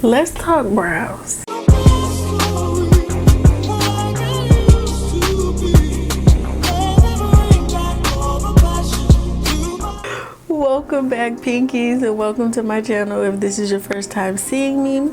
Let's talk brows. Welcome back, pinkies, and welcome to my channel if this is your first time seeing me.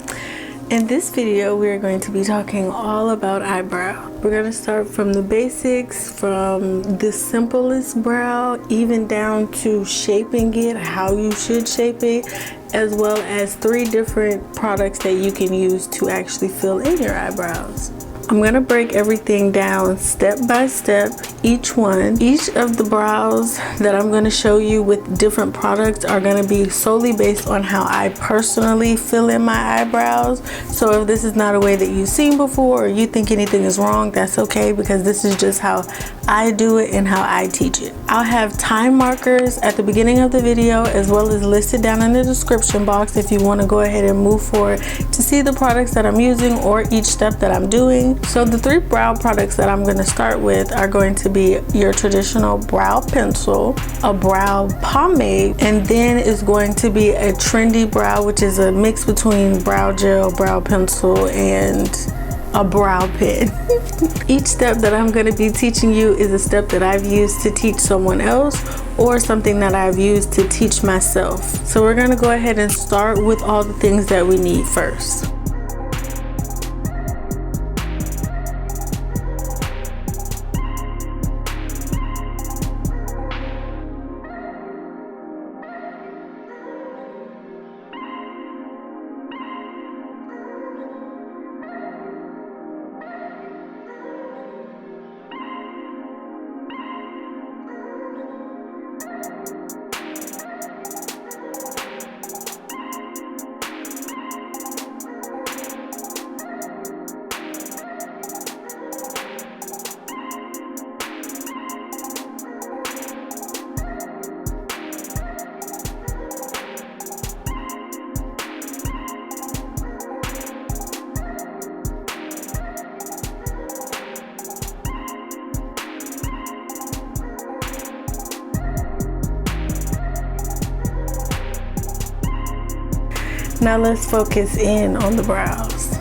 In this video, we are going to be talking all about eyebrow. We're going to start from the basics, from the simplest brow, even down to shaping it, how you should shape it, as well as 3 different products that you can use to actually fill in your eyebrows. I'm going to break everything down step by step, each one. Each of the brows that I'm going to show you with different products are going to be solely based on how I personally fill in my eyebrows. So if this is not a way that you've seen before or you think anything is wrong, that's okay, because this is just how I do it and how I teach it. I'll have time markers at the beginning of the video as well as listed down in the description box if you want to go ahead and move forward to see the products that I'm using or each step that I'm doing. So the 3 brow products that I'm going to start with are going to be your traditional brow pencil, a brow pomade, and then is going to be a trendy brow, which is a mix between brow gel, brow pencil, and a brow pen. Each step that I'm going to be teaching you is a step that I've used to teach someone else or something that I've used to teach myself. So we're going to go ahead and start with all the things that we need first. Now let's focus in on the brows.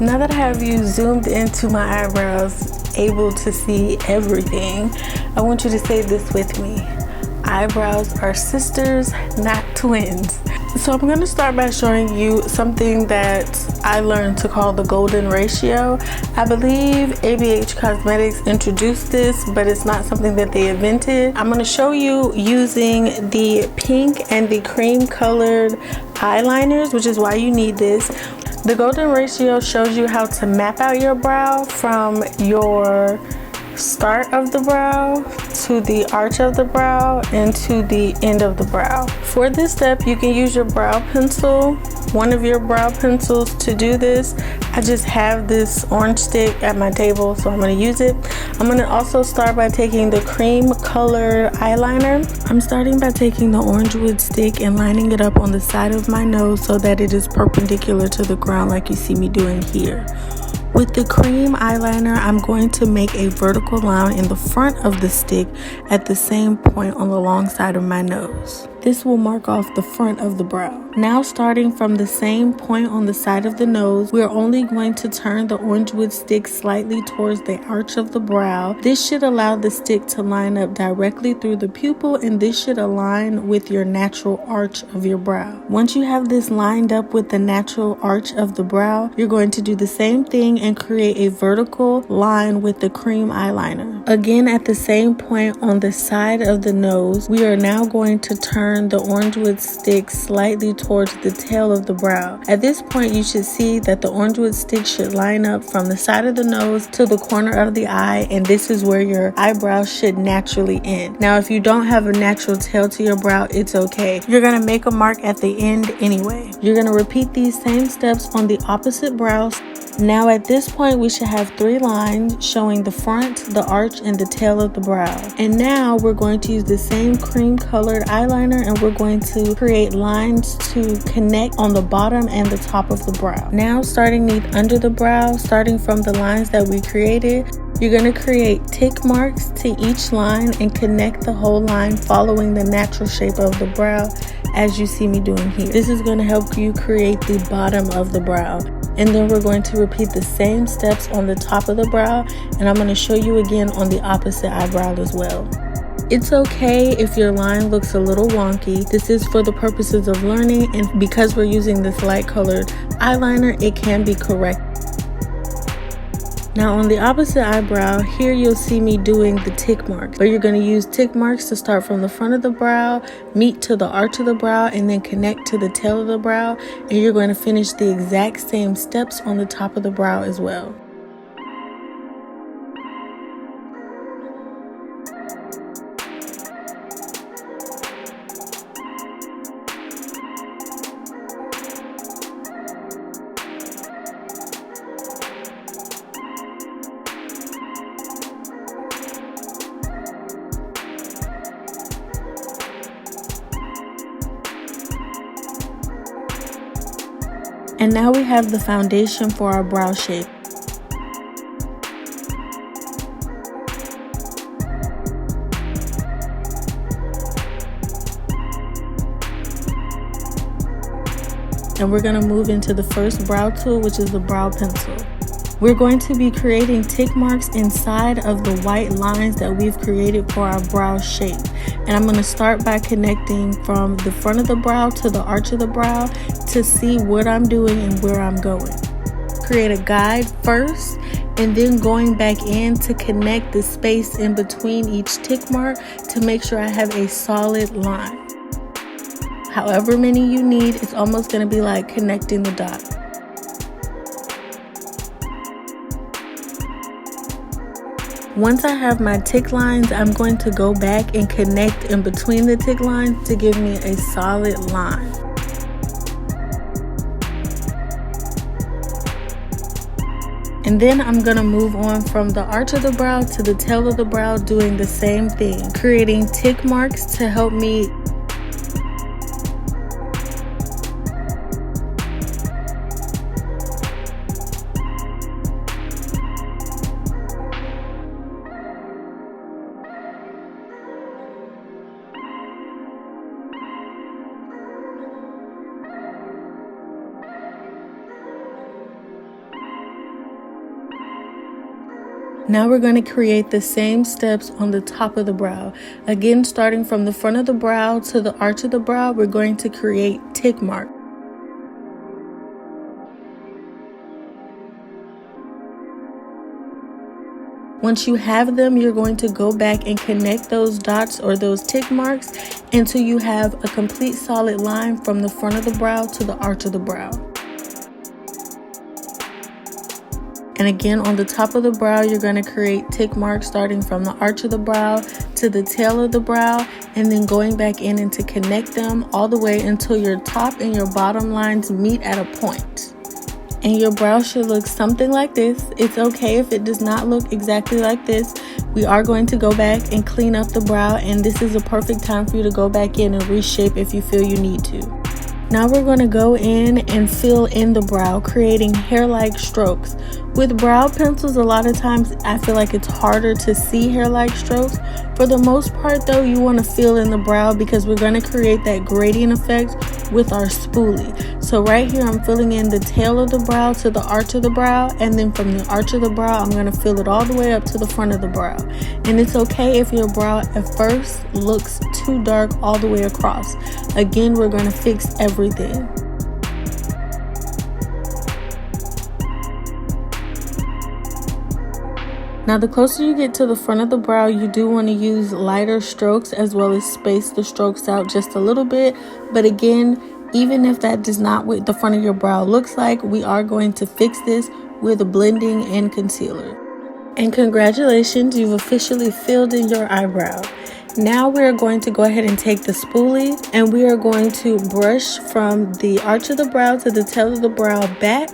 Now that I have you zoomed into my eyebrows, able to see everything, I want you to say this with me. Eyebrows are sisters, not twins. So I'm going to start by showing you something that I learned to call the golden ratio. I believe ABH Cosmetics introduced this, but it's not something that they invented. I'm going to show you using the pink and the cream colored eyeliners, which is why you need this. The golden ratio shows you how to map out your brow from your start of the brow to the arch of the brow and to the end of the brow. For this step, you can use your brow pencil, one of your brow pencils, to do this. I just have this orange stick at my table, so I'm going to use it. I'm going to also start by taking the cream colored eyeliner. I'm starting by taking the orange wood stick and lining it up on the side of my nose so that it is perpendicular to the ground like you see me doing here. With the cream eyeliner, I'm going to make a vertical line in the front of the stick at the same point on the long side of my nose. This will mark off the front of the brow. Now, starting from the same point on the side of the nose, we are only going to turn the orange wood stick slightly towards the arch of the brow. This should allow the stick to line up directly through the pupil, and this should align with your natural arch of your brow. Once you have this lined up with the natural arch of the brow, you're going to do the same thing and create a vertical line with the cream eyeliner. Again, at the same point on the side of the nose, we are now going to turn the orange wood stick slightly towards the tail of the brow. At this point, you should see that the orange wood stick should line up from the side of the nose to the corner of the eye, and this is where your eyebrow should naturally end. Now, if you don't have a natural tail to your brow, it's okay. You're going to make a mark at the end anyway. You're going to repeat these same steps on the opposite brows. Now at this point, we should have 3 lines showing the front, the arch, and the tail of the brow. And now we're going to use the same cream colored eyeliner and we're going to create lines to connect on the bottom and the top of the brow. Now starting under the brow, starting from the lines that we created, you're going to create tick marks to each line and connect the whole line following the natural shape of the brow as you see me doing here. This is going to help you create the bottom of the brow. And then we're going to repeat the same steps on the top of the brow, and I'm going to show you again on the opposite eyebrow as well. It's okay if your line looks a little wonky. This is for the purposes of learning, and because we're using this light colored eyeliner, it can be correct. Now on the opposite eyebrow, here you'll see me doing the tick marks, but you're going to use tick marks to start from the front of the brow, meet to the arch of the brow, and then connect to the tail of the brow, and you're going to finish the exact same steps on the top of the brow as well. And now we have the foundation for our brow shape. And we're going to move into the first brow tool, which is the brow pencil. We're going to be creating tick marks inside of the white lines that we've created for our brow shape. And I'm going to start by connecting from the front of the brow to the arch of the brow to see what I'm doing and where I'm going. Create a guide first, and then going back in to connect the space in between each tick mark to make sure I have a solid line. However many you need, it's almost going to be like connecting the dot. Once I have my tick lines, I'm going to go back and connect in between the tick lines to give me a solid line. And then I'm going to move on from the arch of the brow to the tail of the brow, doing the same thing, creating tick marks to help me . Now we're going to create the same steps on the top of the brow. Again, starting from the front of the brow to the arch of the brow, we're going to create tick marks. Once you have them, you're going to go back and connect those dots or those tick marks until you have a complete solid line from the front of the brow to the arch of the brow. And again, on the top of the brow, you're going to create tick marks starting from the arch of the brow to the tail of the brow, and then going back in and to connect them all the way until your top and your bottom lines meet at a point. And your brow should look something like this. It's okay if it does not look exactly like this. We are going to go back and clean up the brow, and this is a perfect time for you to go back in and reshape if you feel you need to. Now we're going to go in and fill in the brow, creating hair-like strokes. With brow pencils, a lot of times I feel like it's harder to see hair-like strokes. For the most part though, you want to fill in the brow because we're going to create that gradient effect with our spoolie. So right here I'm filling in the tail of the brow to the arch of the brow, and then from the arch of the brow I'm going to fill it all the way up to the front of the brow. And it's okay if your brow at first looks too dark all the way across. Again, we're going to fix everything. Now the closer you get to the front of the brow, you do want to use lighter strokes as well as space the strokes out just a little bit. But again, even if that is not what the front of your brow looks like, we are going to fix this with blending and concealer. And congratulations, you've officially filled in your eyebrow. Now we are going to go ahead and take the spoolie, and we are going to brush from the arch of the brow to the tail of the brow back.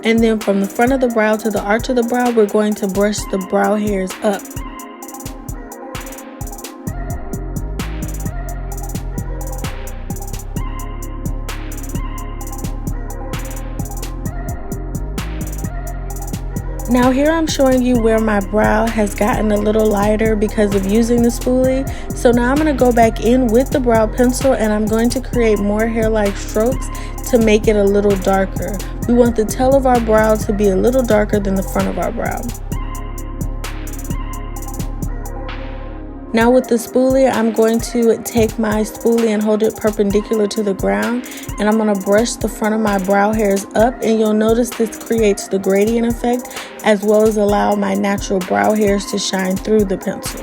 And then from the front of the brow to the arch of the brow, we're going to brush the brow hairs up. Now here I'm showing you where my brow has gotten a little lighter because of using the spoolie. So now I'm going to go back in with the brow pencil and I'm going to create more hair-like strokes to make it a little darker. We want the tail of our brow to be a little darker than the front of our brow. Now with the spoolie, I'm going to take my spoolie and hold it perpendicular to the ground, and I'm going to brush the front of my brow hairs up, and you'll notice this creates the gradient effect as well as allow my natural brow hairs to shine through the pencil.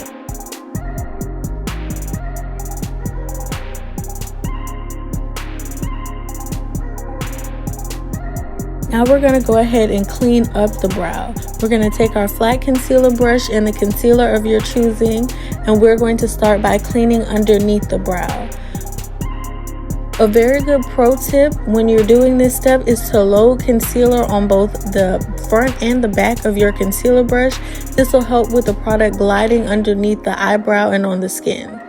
Now we're going to go ahead and clean up the brow. We're going to take our flat concealer brush and the concealer of your choosing, and we're going to start by cleaning underneath the brow. A very good pro tip when you're doing this step is to load concealer on both the front and the back of your concealer brush. This will help with the product gliding underneath the eyebrow and on the skin.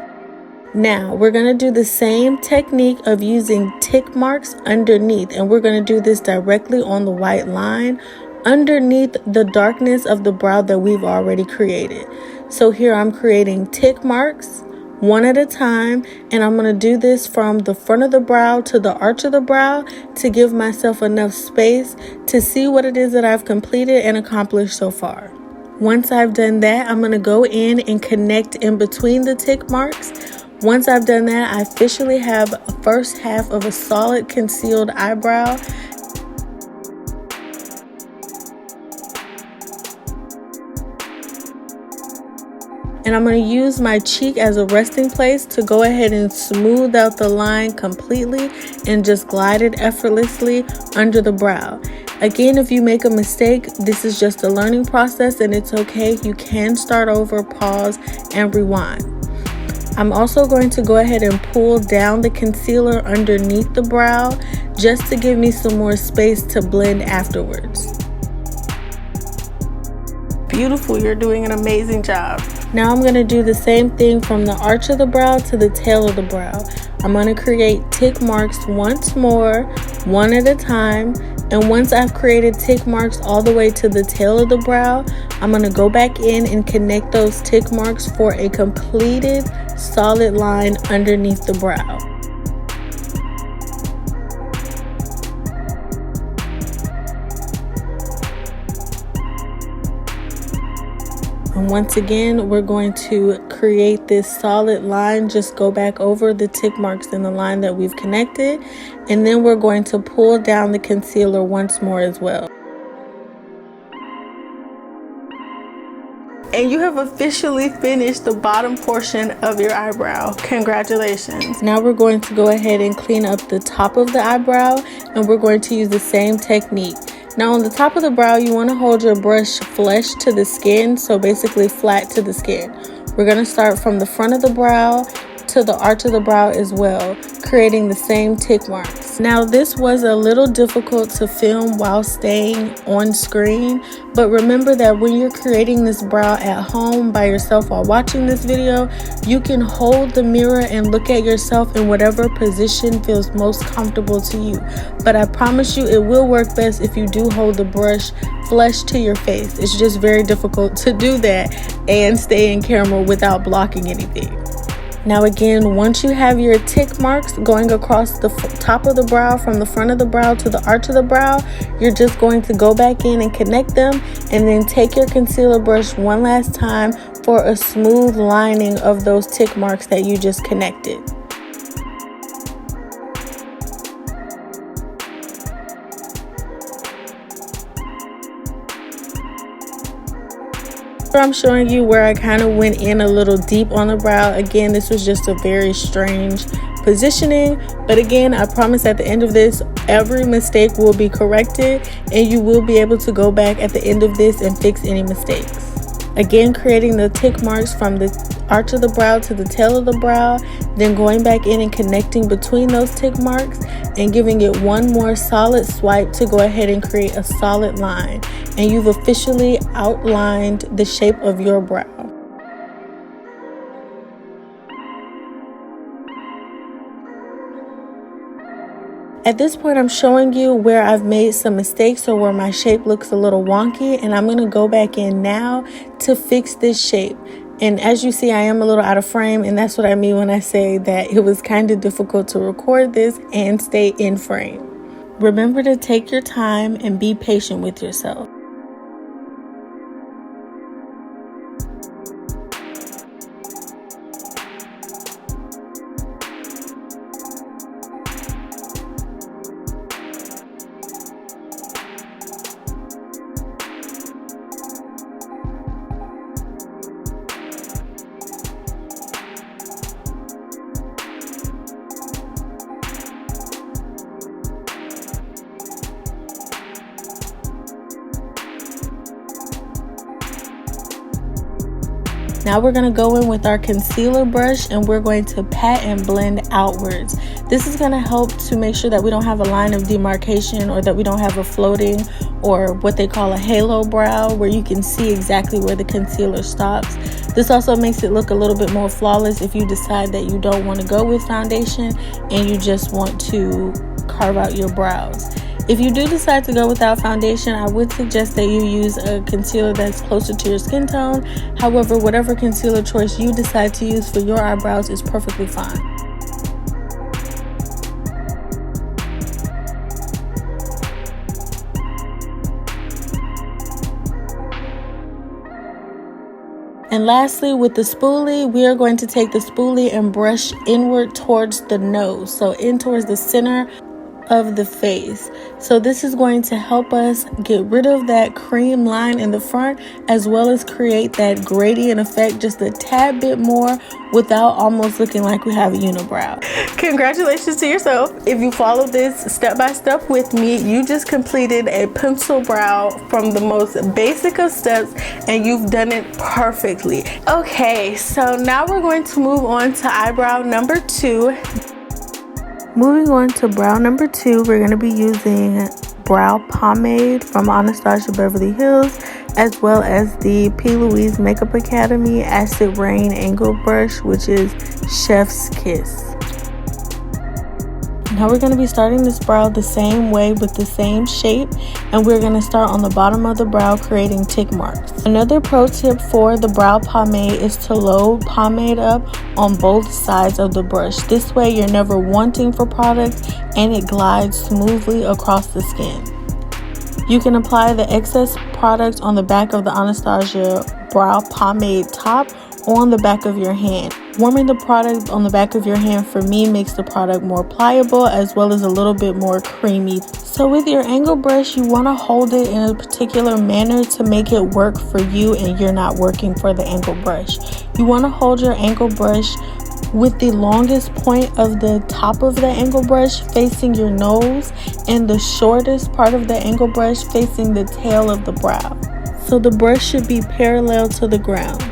Now we're going to do the same technique of using tick marks underneath, and we're going to do this directly on the white line underneath the darkness of the brow that we've already created. So here I'm creating tick marks one at a time, and I'm going to do this from the front of the brow to the arch of the brow to give myself enough space to see what it is that I've completed and accomplished so far. Once I've done that, I'm going to go in and connect in between the tick marks. Once I've done that, I officially have a first half of a solid concealed eyebrow. And I'm going to use my cheek as a resting place to go ahead and smooth out the line completely and just glide it effortlessly under the brow. Again, if you make a mistake, this is just a learning process and it's okay. You can start over, pause, and rewind. I'm also going to go ahead and pull down the concealer underneath the brow just to give me some more space to blend afterwards. Beautiful, you're doing an amazing job. Now I'm going to do the same thing from the arch of the brow to the tail of the brow. I'm going to create tick marks once more, one at a time. And once I've created tick marks all the way to the tail of the brow, I'm going to go back in and connect those tick marks for a completed solid line underneath the brow. And once again, we're going to create this solid line. Just go back over the tick marks in the line that we've connected. And then we're going to pull down the concealer once more as well. And you have officially finished the bottom portion of your eyebrow. Congratulations. Now we're going to go ahead and clean up the top of the eyebrow, and we're going to use the same technique. Now on the top of the brow, you want to hold your brush flush to the skin, so basically flat to the skin. We're going to start from the front of the brow to the arch of the brow as well, creating the same tick marks. Now this was a little difficult to film while staying on screen, but remember that when you're creating this brow at home by yourself while watching this video, you can hold the mirror and look at yourself in whatever position feels most comfortable to you. But I promise you it will work best if you do hold the brush flush to your face. It's just very difficult to do that and stay in camera without blocking anything. Now again, once you have your tick marks going across the top of the brow from the front of the brow to the arch of the brow, you're just going to go back in and connect them, and then take your concealer brush one last time for a smooth lining of those tick marks that you just connected. I'm showing you where I kind of went in a little deep on the brow. Again, this was just a very strange positioning, but again, I promise at the end of this, every mistake will be corrected and you will be able to go back at the end of this and fix any mistakes. Again, creating the tick marks from the arch of the brow to the tail of the brow, then going back in and connecting between those tick marks and giving it one more solid swipe to go ahead and create a solid line. And you've officially outlined the shape of your brow. At this point, I'm showing you where I've made some mistakes or where my shape looks a little wonky, and I'm going to go back in now to fix this shape. And as you see, I am a little out of frame, and that's what I mean when I say that it was kind of difficult to record this and stay in frame. Remember to take your time and be patient with yourself. Now we're going to go in with our concealer brush and we're going to pat and blend outwards. This is going to help to make sure that we don't have a line of demarcation or that we don't have a floating or what they call a halo brow where you can see exactly where the concealer stops. This also makes it look a little bit more flawless if you decide that you don't want to go with foundation and you just want to carve out your brows. If you do decide to go without foundation, I would suggest that you use a concealer that's closer to your skin tone. However, whatever concealer choice you decide to use for your eyebrows is perfectly fine. And lastly, with the spoolie, we are going to take the spoolie and brush inward towards the nose, so in towards the center of the face. So this is going to help us get rid of that cream line in the front as well as create that gradient effect just a tad bit more without almost looking like we have a unibrow. Congratulations to yourself. If you follow this step by step with me, you just completed a pencil brow from the most basic of steps and you've done it perfectly. Okay, so now we're going to move on to eyebrow number 2. Moving on to brow number 2, we're going to be using brow pomade from Anastasia Beverly Hills, as well as the P. Louise Makeup Academy Acid Rain Angle Brush, which is Chef's Kiss. Now we're going to be starting this brow the same way with the same shape, and we're going to start on the bottom of the brow creating tick marks. Another pro tip for the brow pomade is to load pomade up on both sides of the brush. This way you're never wanting for product and it glides smoothly across the skin. You can apply the excess product on the back of the Anastasia brow pomade top or on the back of your hand. Warming the product on the back of your hand for me makes the product more pliable as well as a little bit more creamy. So with your angle brush, you want to hold it in a particular manner to make it work for you and you're not working for the angle brush. You want to hold your angle brush with the longest point of the top of the angle brush facing your nose and the shortest part of the angle brush facing the tail of the brow. So the brush should be parallel to the ground.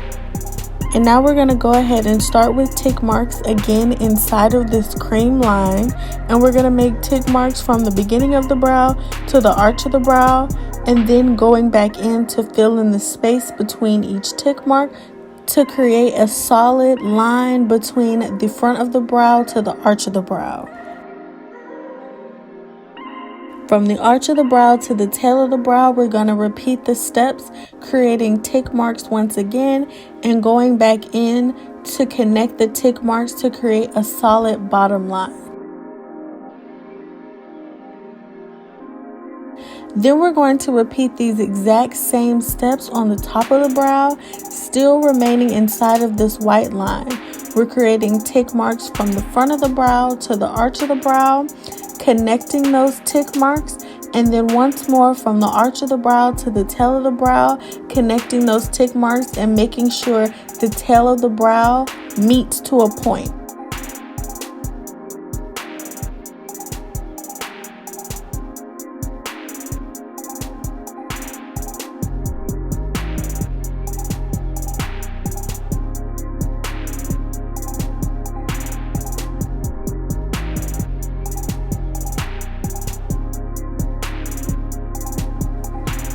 And now we're going to go ahead and start with tick marks again inside of this cream line, and we're going to make tick marks from the beginning of the brow to the arch of the brow, and then going back in to fill in the space between each tick mark to create a solid line between the front of the brow to the arch of the brow. From the arch of the brow to the tail of the brow, we're going to repeat the steps, creating tick marks once again and going back in to connect the tick marks to create a solid bottom line. Then we're going to repeat these exact same steps on the top of the brow, still remaining inside of this white line. We're creating tick marks from the front of the brow to the arch of the brow, connecting those tick marks, and then once more from the arch of the brow to the tail of the brow, connecting those tick marks and making sure the tail of the brow meets to a point.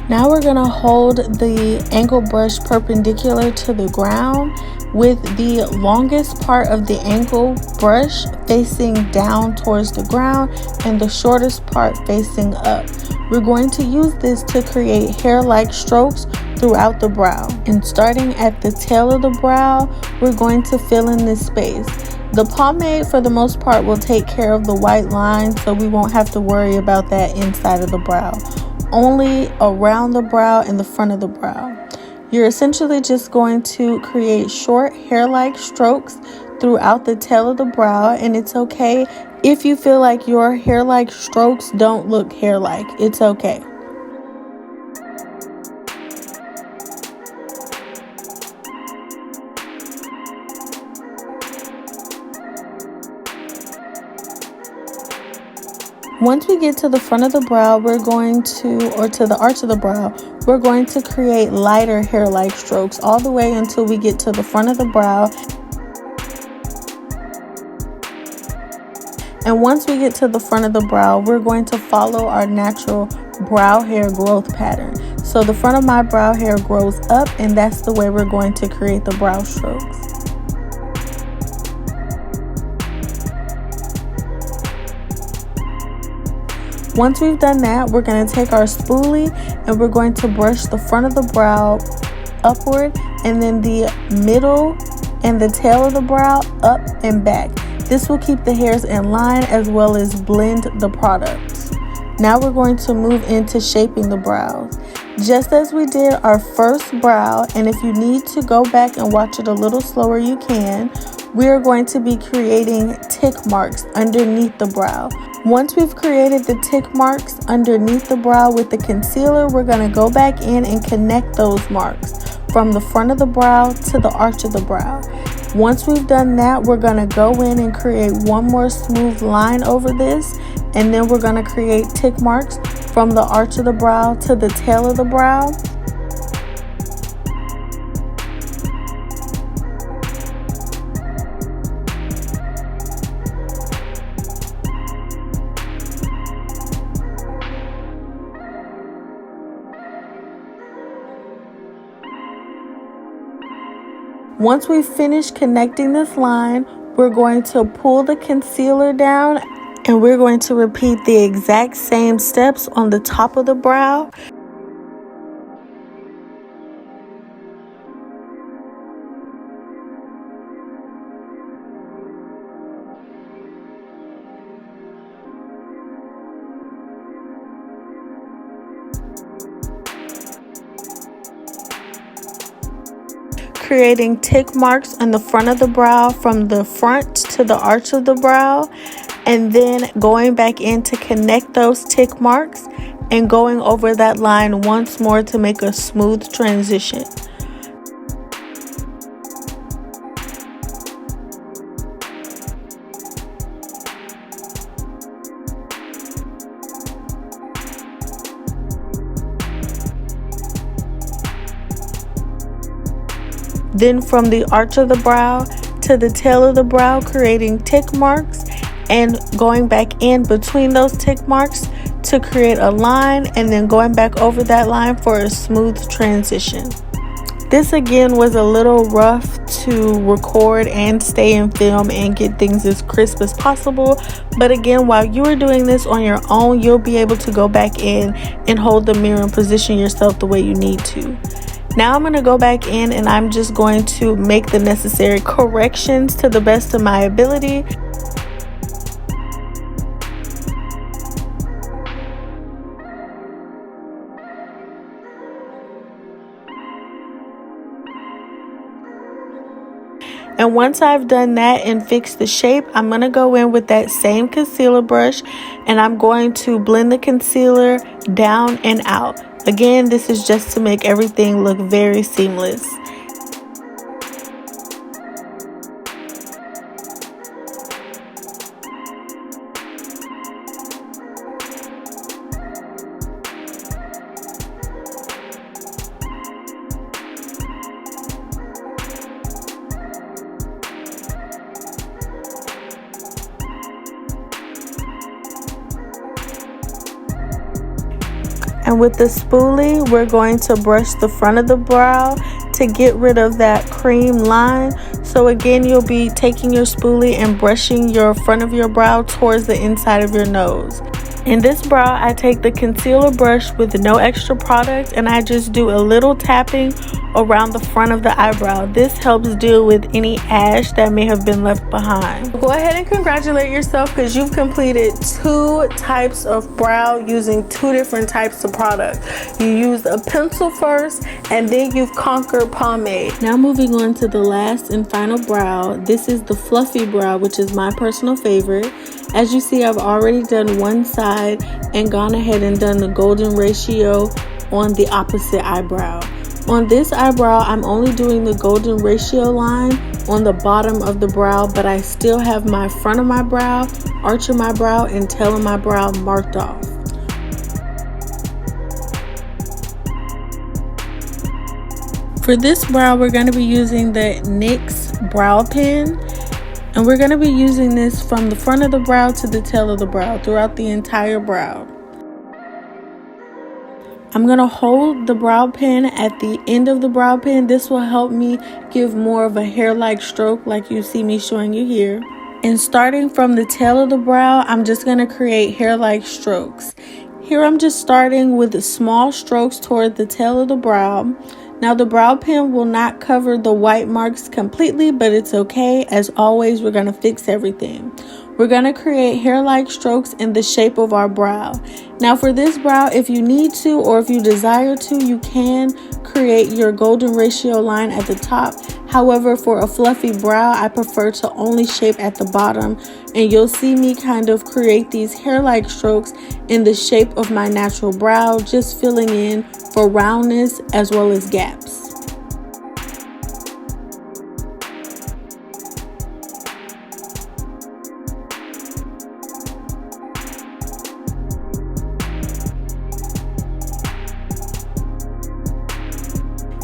Now we're gonna hold the angle brush perpendicular to the ground with the longest part of the angle brush facing down towards the ground and the shortest part facing up. We're going to use this to create hair-like strokes throughout the brow. And starting at the tail of the brow, we're going to fill in this space. The pomade, for the most part, will take care of the white line, so we won't have to worry about that inside of the brow. Only around the brow and the front of the brow. You're essentially just going to create short hair-like strokes throughout the tail of the brow, and it's okay if you feel like your hair-like strokes don't look hair-like. It's okay. Once we get to the front of the brow, we're going to, or to the arch of the brow, we're going to create lighter hair-like strokes all the way until we get to the front of the brow. And once we get to the front of the brow, we're going to follow our natural brow hair growth pattern. So the front of my brow hair grows up, and that's the way we're going to create the brow strokes. Once we've done that, we're going to take our spoolie and we're going to brush the front of the brow upward and then the middle and the tail of the brow up and back. This will keep the hairs in line as well as blend the products. Now we're going to move into shaping the brows. Just as we did our first brow, and if you need to go back and watch it a little slower, you can, we are going to be creating tick marks underneath the brow. Once we've created the tick marks underneath the brow with the concealer, we're going to go back in and connect those marks from the front of the brow to the arch of the brow. Once we've done that, we're going to go in and create one more smooth line over this, and then we're going to create tick marks from the arch of the brow to the tail of the brow. Once we finish connecting this line, we're going to pull the concealer down and we're going to repeat the exact same steps on the top of the brow. Creating tick marks on the front of the brow from the front to the arch of the brow, and then going back in to connect those tick marks and going over that line once more to make a smooth transition. Then from the arch of the brow to the tail of the brow, creating tick marks and going back in between those tick marks to create a line, and then going back over that line for a smooth transition. This again was a little rough to record and stay in film and get things as crisp as possible, but again, while you are doing this on your own, you'll be able to go back in and hold the mirror and position yourself the way you need to. Now I'm going to go back in and I'm just going to make the necessary corrections to the best of my ability. And once I've done that and fixed the shape, I'm going to go in with that same concealer brush and I'm going to blend the concealer down and out. Again, this is just to make everything look very seamless. And And with the spoolie, we're going to brush the front of the brow to get rid of that cream line. So again, you'll be taking your spoolie and brushing your front of your brow towards the inside of your nose. In this brow, I take the concealer brush with no extra product and I just do a little tapping around the front of the eyebrow. This helps deal with any ash that may have been left behind. Go ahead and congratulate yourself because you've completed 2 types of brow using 2 different types of product. You used a pencil first and then you've conquered pomade. Now moving on to the last and final brow. This is the fluffy brow, which is my personal favorite. As you see, I've already done one side and gone ahead and done the golden ratio on the opposite eyebrow. On this eyebrow, I'm only doing the golden ratio line on the bottom of the brow, but I still have my front of my brow, arch of my brow, and tail of my brow marked off. For this brow, we're going to be using the NYX brow pen. And we're going to be using this from the front of the brow to the tail of the brow throughout the entire brow. I'm going to hold the brow pen at the end of the brow pen. This will help me give more of a hair-like stroke like you see me showing you here. And starting from the tail of the brow, I'm just going to create hair-like strokes. Here I'm just starting with small strokes toward the tail of the brow. Now the brow pen will not cover the white marks completely, but it's okay. As always, we're going to fix everything. We're going to create hair-like strokes in the shape of our brow. Now for this brow, if you need to or if you desire to, you can create your golden ratio line at the top. However, for a fluffy brow, I prefer to only shape at the bottom, and you'll see me kind of create these hair-like strokes in the shape of my natural brow, just filling in for roundness as well as gaps.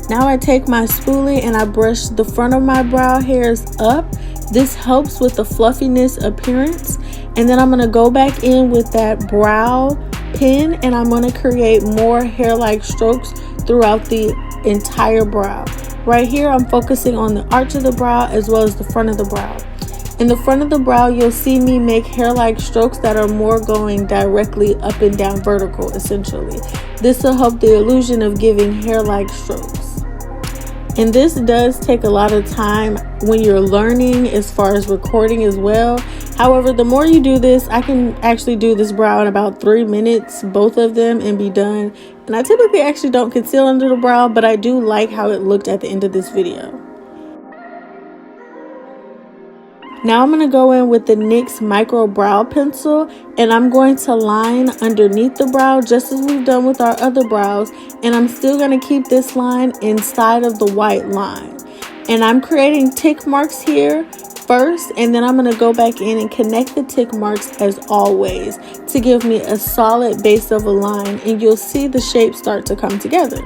Now I take my spoolie and I brush the front of my brow hairs up. This helps with the fluffiness appearance. And then I'm going to go back in with that brow pen and I'm going to create more hair-like strokes throughout the entire brow. Right here, I'm focusing on the arch of the brow as well as the front of the brow. In the front of the brow, you'll see me make hair-like strokes that are more going directly up and down vertical, essentially. This will help the illusion of giving hair-like strokes. And this does take a lot of time when you're learning as far as recording as well. However, the more you do this, I can actually do this brow in about 3 minutes, both of them, and be done. And I typically actually don't conceal under the brow, but I do like how it looked at the end of this video. Now I'm going to go in with the NYX Micro Brow Pencil and I'm going to line underneath the brow just as we've done with our other brows, and I'm still going to keep this line inside of the white line. And I'm creating tick marks here first, and then I'm going to go back in and connect the tick marks as always to give me a solid base of a line, and you'll see the shape start to come together.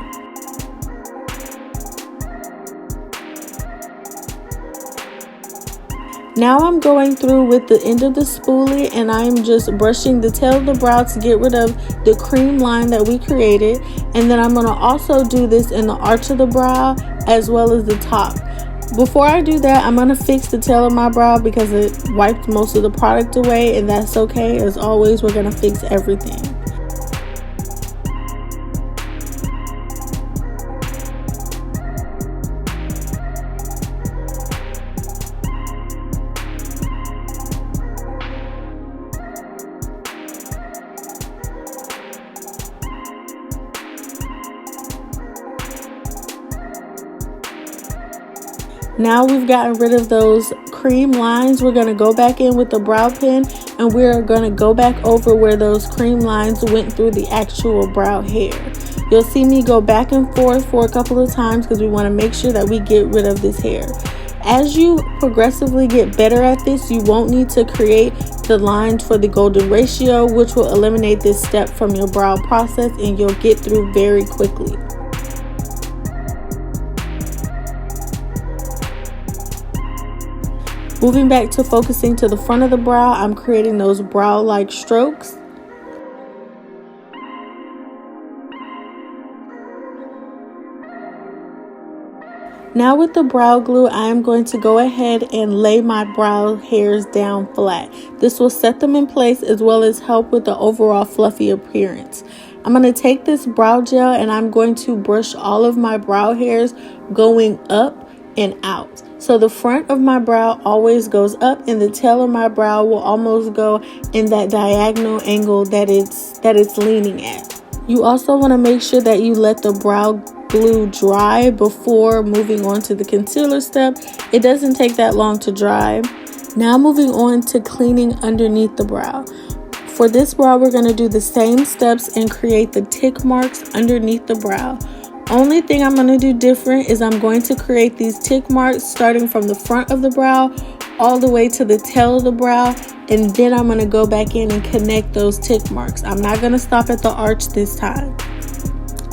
Now I'm going through with the end of the spoolie and I'm just brushing the tail of the brow to get rid of the cream line that we created. And then I'm going to also do this in the arch of the brow as well as the top. Before I do that, I'm going to fix the tail of my brow because it wiped most of the product away, and that's okay. As always, we're going to fix everything. Now we've gotten rid of those cream lines, we're going to go back in with the brow pen and we're going to go back over where those cream lines went through the actual brow hair. You'll see me go back and forth for a couple of times because we want to make sure that we get rid of this hair. As you progressively get better at this, you won't need to create the lines for the golden ratio, which will eliminate this step from your brow process and you'll get through very quickly. Moving back to focusing to the front of the brow, I'm creating those brow-like strokes. Now with the brow glue, I am going to go ahead and lay my brow hairs down flat. This will set them in place as well as help with the overall fluffy appearance. I'm going to take this brow gel and I'm going to brush all of my brow hairs going up and out. So the front of my brow always goes up and the tail of my brow will almost go in that diagonal angle that it's leaning at. You also want to make sure that you let the brow glue dry before moving on to the concealer step. It doesn't take that long to dry. Now moving on to cleaning underneath the brow. For this brow, we're going to do the same steps and create the tick marks underneath the brow. Only thing I'm going to do different is I'm going to create these tick marks starting from the front of the brow all the way to the tail of the brow, and then I'm going to go back in and connect those tick marks. I'm not going to stop at the arch this time.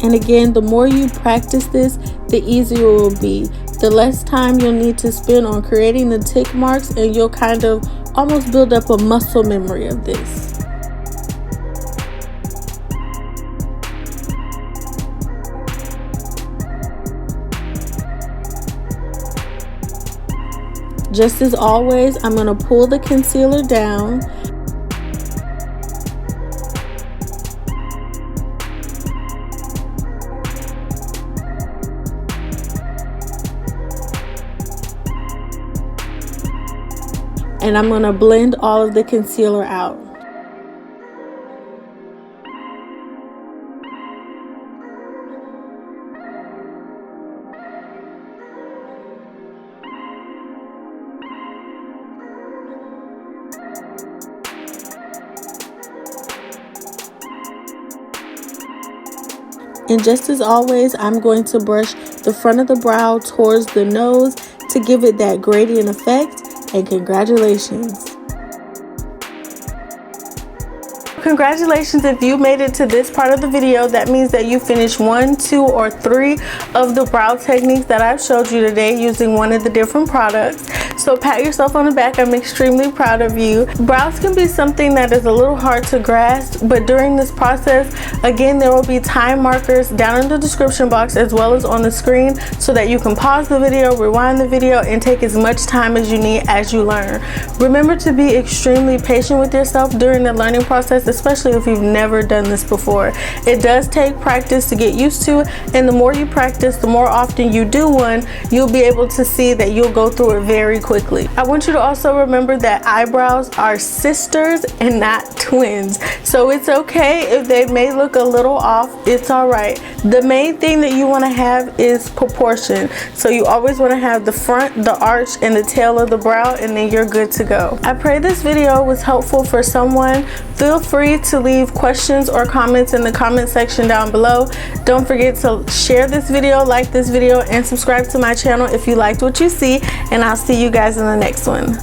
And again, the more you practice this, the easier it will be. The less time you'll need to spend on creating the tick marks, and you'll kind of almost build up a muscle memory of this. Just as always, I'm going to pull the concealer down. And I'm going to blend all of the concealer out. And just as always, I'm going to brush the front of the brow towards the nose to give it that gradient effect. And congratulations. Congratulations if you made it to this part of the video. That means that you finished 1, 2, or 3 of the brow techniques that I've showed you today using one of the different products. So pat yourself on the back. I'm extremely proud of you. Brows can be something that is a little hard to grasp, but during this process, again, there will be time markers down in the description box as well as on the screen so that you can pause the video, rewind the video, and take as much time as you need as you learn. Remember to be extremely patient with yourself during the learning process, especially if you've never done this before. It does take practice to get used to, and the more you practice, the more often you do one, you'll be able to see that you'll go through it very quickly. I want you to also remember that eyebrows are sisters and not twins. So it's okay if they may look a little off. It's all right. The main thing that you want to have is proportion. So you always want to have the front, the arch, and the tail of the brow, and then you're good to go. I pray this video was helpful for someone. Feel free to leave questions or comments in the comment section down below. Don't forget to share this video, like this video, and subscribe to my channel if you liked what you see, and I'll see you guys in the next one.